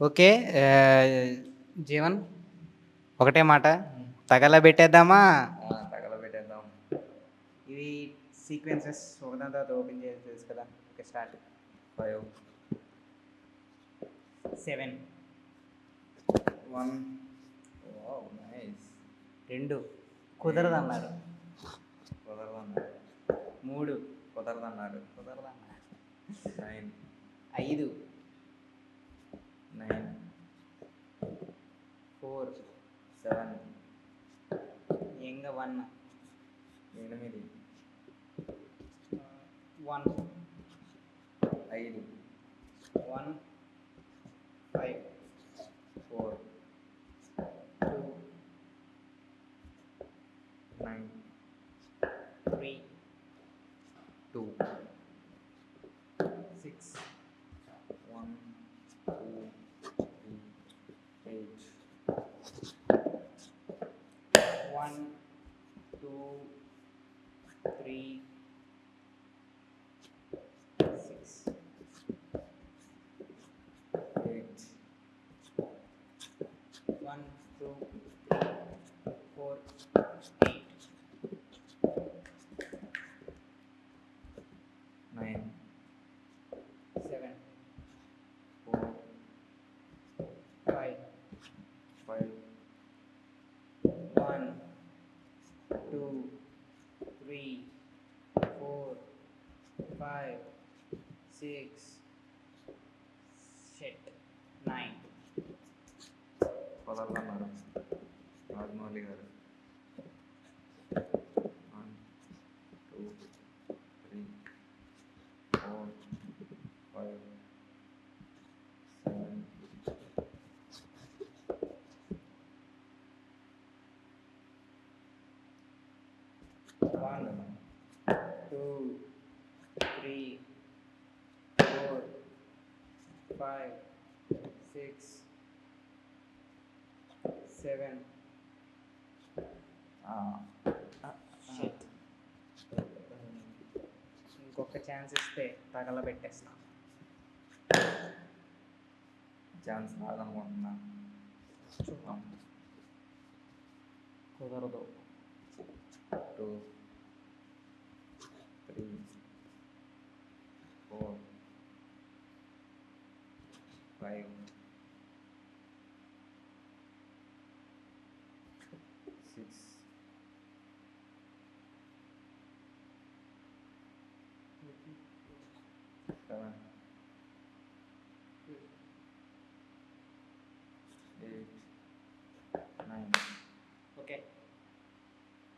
Okay. Jeevan ఒకటే మాట తగలబెట్టేద్దామా? తగలబెట్టేద్దాం. ఇవి సీక్వెన్సెస్ ఒకదాని తర్వాత ఓపెన్ చేయాలి తెలుసు కదా. Okay, start. 5 7 1 wow nice. 2 కుదరదన్నారు. కుదరదన్నారు. 3 కుదరదన్నారు. కుదరదన్నారు. 9 5 9 4 7 ఇంకా 1 8 1 5 1 5 4 2 9 3 2 6 1 2 3 8 1 2 3 6 8 1 2 3 4 8 9 7 4 5 5 1 2 3 4 5 6 షెట్ 9 కుదరదన్నారు రాజమౌళి గారు. 1 2 3 4 5 7 1 2 3 4 5 6 7 షెట్. ఇంకొక ఛాన్స్ ఇస్తే తగలబెట్టేస్తాం. ఛాన్స్ రాదనుకుంటున్నా. చూద్దాం. కుదరదు. 2 3 4 5 6 7 8